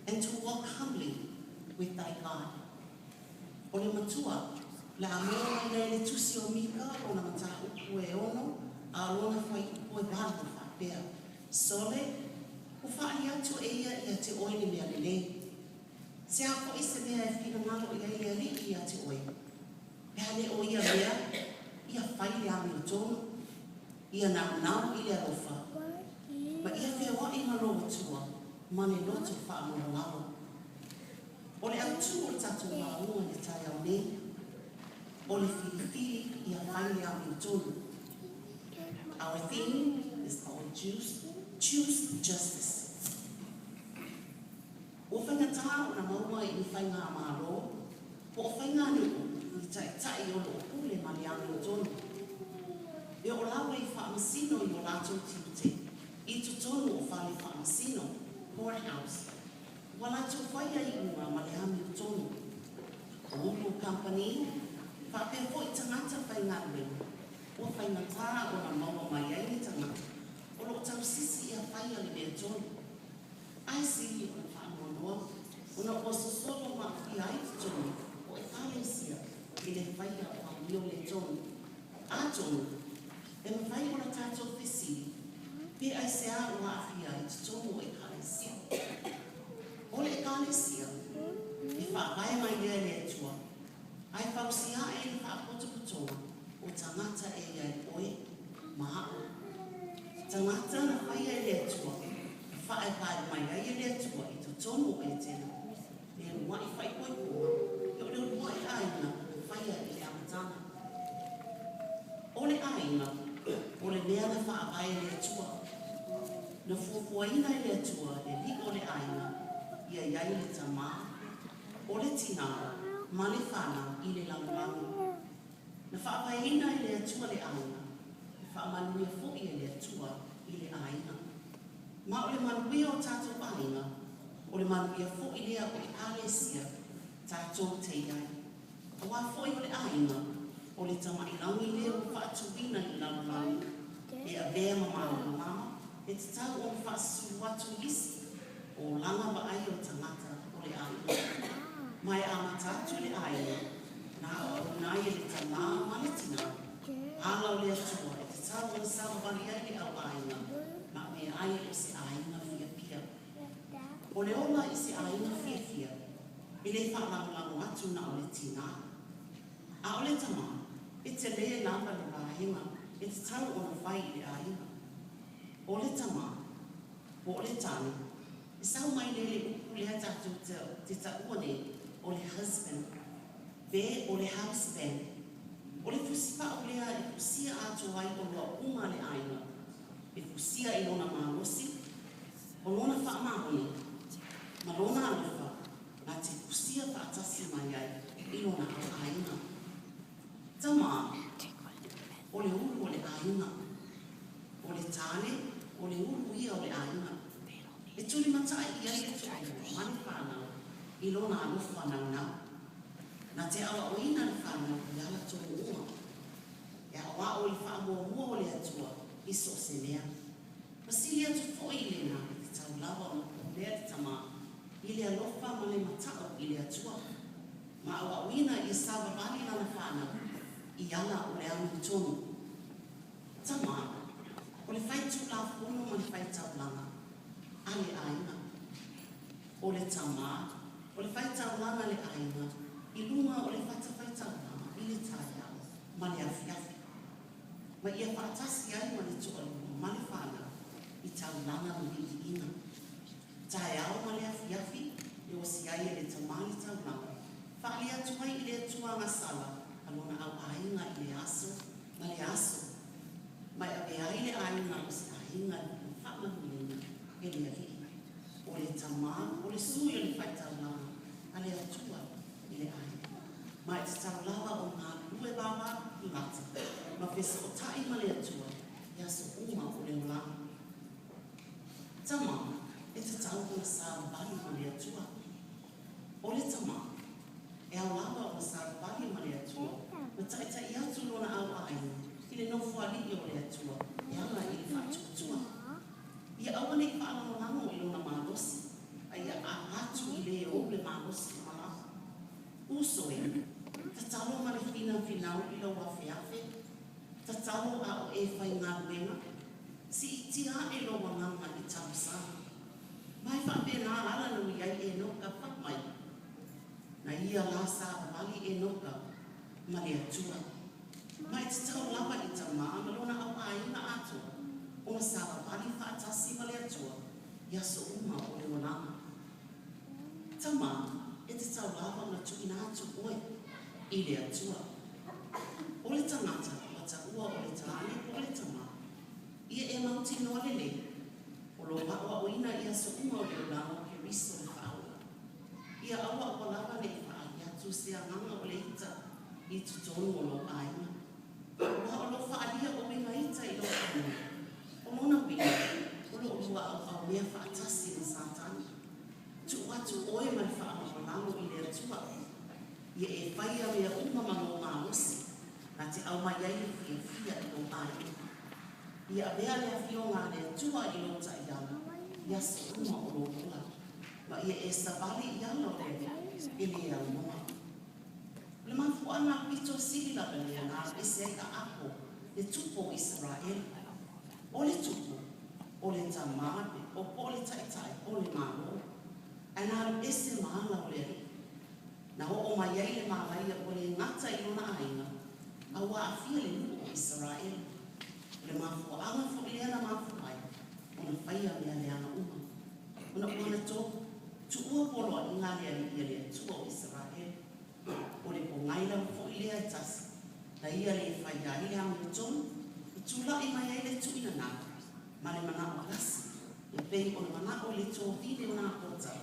and to walk humbly with thy God. O le matua, la amea le tusi o mika o na mata upu e ono, a lona fai upu e bala whapea. Sole, u whaali atu e ia te oe ni mea lelei. Se hako i se mea e whina ngalo ia li ia te oe. Pea le o ia mea, ia whai le ami o tono, ia nau i le arofa. Ma ia whiawa i malo tua, mane loto wha amora lalo. O le autu o le tatu maunga ni tai au nei, o le whiriwhiri ia whai le ami o tono. Our theme is called Choose Justice. O whaingataa o na maua i whainga amaro, o whainga ni i tai o lo pule mani ami o tono. E o lawa i whaamasino i o lato tiute, i tu tono o whale whaamasino, courthouse. Wala tu whaia i unga mani ami o tono. O upu company, whapea fo i tangata whainga reu, o whaingataa o na maua mai ai ni tangata. O lo tau sisi ia whaia li mea tono. Ai si o na whaanoa, o na oso solo ma fi ai tono, o e kale sia, i le whaia o a mio le tono. A tono, e ma whai o na tātou whisi, pe ai se a o a fi ai tono e kale sia. O le e kale sia, e whaapai mai lea le tua, ai whausia e le whaapoto putoa, o tangata e ia e oe, mahao. Tangata na whaia e le tua, whae pai mai ai e le tua i to tono e tena. E rua i whai koe koa, e o le rua i aina whaia i le amatana. O le aina, o le mea na whaapai e le tua. Na fuafuaina i le tua, e li o le aina, ia iai le tamā. O le tina, ma le whana i le langulangu. Na whaapaina i le tua le aina, e whaamanuia fo i le tua i le aina. Ma o le manuia o tātou aina, o le manuia fo i lea o le alesia tātou te iai. O wā fo i o le aina, o le tamailangi lea o whaatuina i langulangu. E a bea mama, e te tau o whaasu watu isi, o langa wa ai o tangata o le aina. Mai amatatu le aina, na o nai e le tala ma le tina. Ala o le atua, e te tau o sawa wali ai le au aina, ma me ai o se aina fia pia. O le ola i se aina fia fia, i le whaalamulangu atu na o le tina. A o le tama, e te lea lamba le rahinga, e te tau o na whai i le aina. O le tama, o le tani, e sau mai le upu lea tatu te taua ne, o le husband, be o le house band. O le fusipa o lea e fusia atu ai o loa unga le aina. E fusia i lona maalosi, o lona whaamahoni, ma lona alofa, na te fusia whaatasi mai ai, i lona aina. Tama, o le uru o le aina, o le tane, o le uru ia o le aina. E tuli matai i ai e tuli, mani whanau, i lona alofa nau. Na te awa o ina le whanau i ala tō ua. E awa o i whaamua mua o le atua, i so se mea. Masili atu fo i le nā, i te tau lava o na lea te tama, i le alofa ma le matao i le atua. Ma awa o ina i sawa bali lana whanau, i ala o le amu tonu. Tama, o le whai tū la whono ma le whai tau langa, a le aina. O le tama, o le whai tau langa le aina, i lunga o le whata whai tau langa, i le tai au, ma le awhiawhi. Ma ia whaatasi ai ma le tualuma, ma le whana, i tau langa o li ina. Tai au ma le awhiawhi, e o si ai e le tamali tau langa. Whaali atu ai i le tuanga sala, alona au ainga i le aso, ma le aso. Mai a bea i le ainga o si ainga i whaamahulina, e le ali. O le tama, o le sui o le whai tau langa, a le atua i le ainga. Mai te tau lava o ngā lue bawa i mata, ma whesa o tai ma le atua, e aso uma o le ulanga. Tama, e te tau o sa bali ma le atua. O le tama, e au lava o sa bali ma le atua, ma taita i atu lona au aina, i le nofu ali o le atua, e ala i le whatutua. Ia awane i whaalamalamo i lona mālosi, a ia a atu losi mala. Uso e, tatalo ma le fina finau I lo wafiafe, tatalo a o e whai ngā wenga, si I tia e lo wanganga I tamsa. Mai whape nā ala nui ai e noka whakmai, na ia la sa wali e noka, ma le atua. Mai te tau lava I tamaa, ma lona au aina atua, o na sa wali whaatasi ma le atua, ia so uma o le wananga. Tamaa, e te tau lava na tuina atu oe, I le atua. O le tangata, ma ta ua o le taane o le tamaa, ia e mauti noa le le, o lo hawa o ina ia so uma o le ulanga ke riso le whaua. Ia awa o lava le wha, ia tu se anganga o le ita, I tutonu o lo aina. Wa o lo whaalia o winga ita I lo whaua. O mona wina, o lo ua au mea whaatasi na sātani. Tu atu oe mai whaama o lango I le atua. Ia e whaia mea umamano ngā osi, na te au mai ai fia I lo aina. Ia mea lea fio ngā le atua I lo ta iana, ia se uma o lo ua. Ma ia e savali iana o le I le aunua. Le mafuana pito sila bele na ese ka ako le tupo Israel. O le tupo, o le tamade, o le taitai, o le malo. Ana ese mahala o le ri. Na o mai ai le malai o le ngata I lona aina. A wa afia le nuo Israel. Le mafuana fo le ana mafuai. O na whaia mea le ana uma. O na uana tō, tu ua polo I ngā le tuo Israel. O le po ngaila fo I lea tasi. Na ia le whaia I le amu tonu. Tula I mai ai le tuina nā. Ma le mana o lasi. Le pei o le mana o le tō vile o nā kota.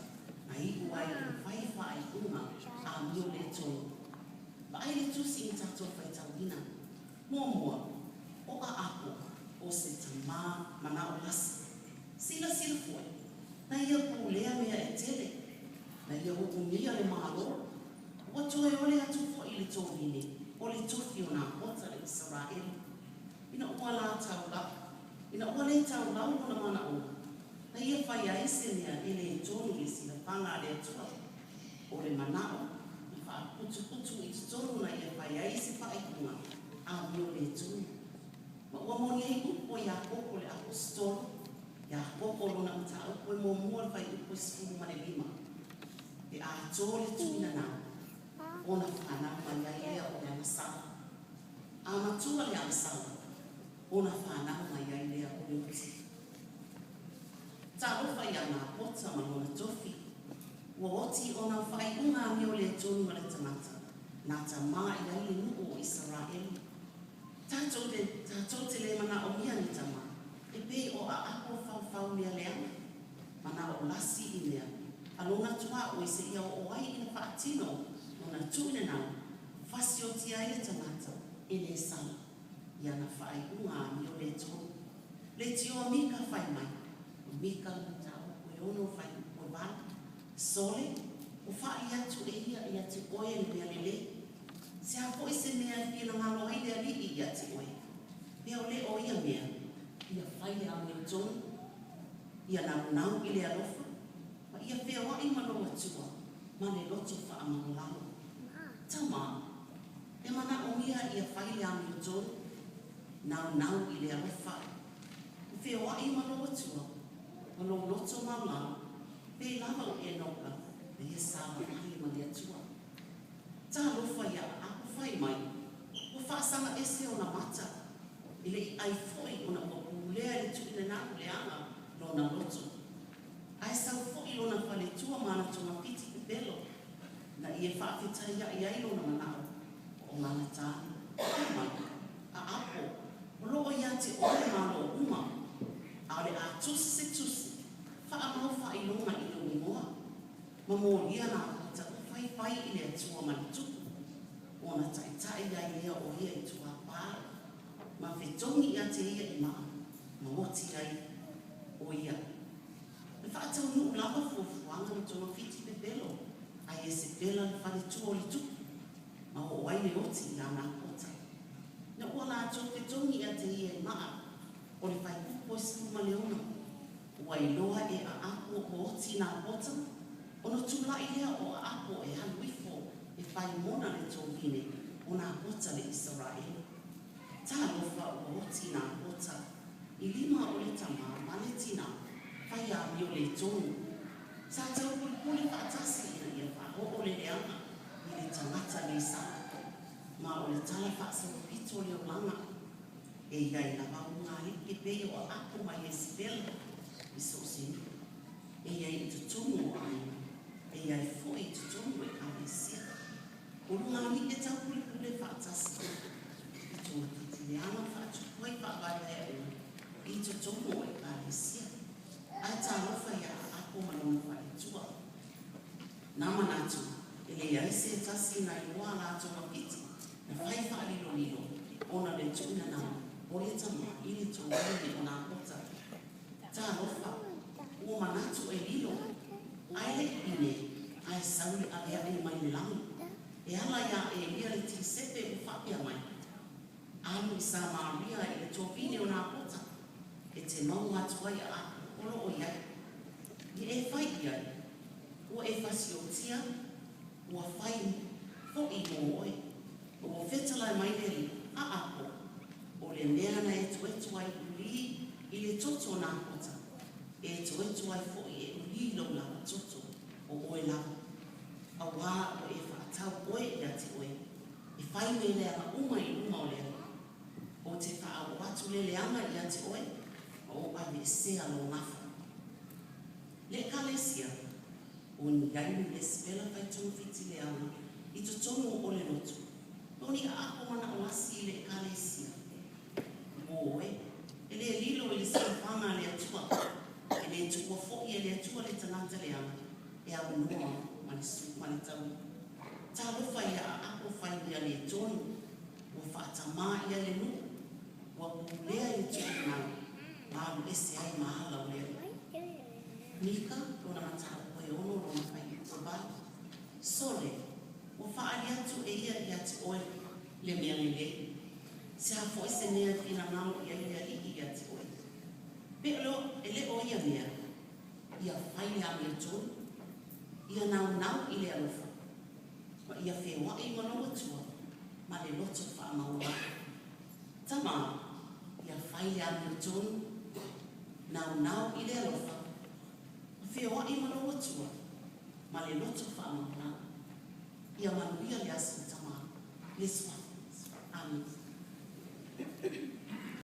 Na I uai le whai whai unga a mio le tonu. Ma ai le tusi I tato whai tauina. Mua, o a ako o se tamā mana o lasi. Sila foi. Na ia pu lea mea e tele. Na ia ukumia le malo. O toe ole atu fo I le tōwini, o le tofi o nā kota le Israel. Ina ua la tau la, ina ua le tau lau o na mana o. Na ia whai a ese mea e le tonu I sila panga le atua. O le manao, I wha putu I tonu na ia whai a ese whai kunga, a mio le tonu. Ma ua moni ei upo ia koko le apostolo, ia koko lona mta upo e mo mua whai upo siku ma le lima. E a tō le tuina nā. Ona whanau mai ai lea o le anasala. A matua le anasala. Ona whanau mai ai lea o le uti. Tā rofa I ana pota ma lona tofi. Ua oti ona whai unga mio le tonu ma le tamata. Nā ta maa I ai le nuo o Israel. Tātou te le mana o mia ni tama. E pei o a ako whau mea leana. Mana o lasi I mea. Alona tua o se ia o ai I na whaatino. Na tuina nau, whasi o tia I le tamata, e le sala. Ia na whai unga mi o le tonu. Le tio mika whai mai, o mika tau, o e ono whai o wala. Sole, o whai atu e ia I ati oe le mea lele. Se hako I se mea I pina ngalo ai le alii I ati oe. Pea o le o ia mea, ia whai le au e tonu. Ia nau I le alofa. Ma ia whea wai mano atua, ma le loto wha amanolalo. Tama, e mana o mia ia whai le amu tonu, nau I le alofa. Whia wa I mano atua, mano loto maula, pe lava o e noka, me ia sāma I ma le atua. Tā lofa ia ako whai mai, o whaasanga ese o na mata, I le ai foi o na wapulea le tuina nā o le anga, lo na loto. Ai sau foi lo na whale tua mana tonga piti I belo, na ia whaafetai I ai lo na manao, o mana tāni, a apo, o loo ia te oe malo uma, a le a tusi, whaamau whailonga I lo ingoa, ma mō lia nā ta whai I le atua mani tuku, o na taitai ai lea o ia I tua pāre, ma whetongi ia te ia I maa, ma oti ai o ia. Le whaatau nuu lava fuafuanga ni tonga fiti pepelo, ai e se pela le whare tua o li tuku, ma o wai le oti I ana kota. Na ua la tō whetongi ia te ia I maa, o le whai kupo siku ma leona, ua I loa e a ako o oti nā kota, o no tula I lea o a ako whai mona le tōkine o nā kota le Israel. Tā lofa o hoti nā kota, I lima o le tama ma le tina, whai a mio le tonu. Sa tau pule whaatasi ina ia wha o le leanga, I le tangata le sa. Ma o le tala whaasa o pito le o langa. E iai na maunga hiki peo o ako mai e sibela, I so sinu. E iai I tutumu o aina, e iai fo I tutumu e kamesia. O lunga ni e tau pule whaatasi. I tōna titi le ana whaatu koe whaavai e o, I tutumu e kamesia. Ai tā lofa ia ako manona whai tua. Nama natu, e le iai se tasi na I loa la tōna piti, na whai whaalilo lilo, ona le tūna nama. O le tama, I le tōwani o nā kota. Tā lofa, ua manatu e lilo, ai le ine, ai sauri a ea e mai le langi. E ala ia e lia le tisepe o whapia mai. Alu I sa Maria I le tōpine o nā kota. E te mau atu ai a olo o iai. I e whai iai, ua e whasi o tia, ua whai fo I mo oe. Ua whetalai mai le li, a ako. O le mea na e tuetu ai uli I le toto nā kota. E tuetu ai fo I e uli lau lawa toto o oe lawa. A wā o e whaatau oe I ati oe. I whai me lea uma I uma o lea. O te wha o atu le leanga I ati oe. O ave e sea lo nafa. Le kalesia. O ni gainu le spela kai tonu fiti leanga. I tutonu o le lotu. Toni a ako mana o asi le kalesia. Oe, e le lilo I le sawhanga le atua, e le tua fo'i e le atua le tanata le ana, e au noa ma le su, ma le tau. Tā lofa ia a ako whai ia le tonu, ua whaatama ia le nu, ua pulea I tonu nau, ma alu ese ai mahala o lea. Nika, lona matala koe ono lona kai o bai. Sole, ua whaari atu e ia I ati oe le mea le le. Se a foi se nea fina ngau ia ia te oe. Pe lo, e le o ia mea, ia whai a mea tonu, ia nau I le alofa, ma ia whewa I manoa tua, ma le loto wha maua. Tama, ia whai a mea tonu, nau I le alofa, ma whewa I manoa tua, ma le loto wha maua. Ia manuia le asu tama, le swa. Amen.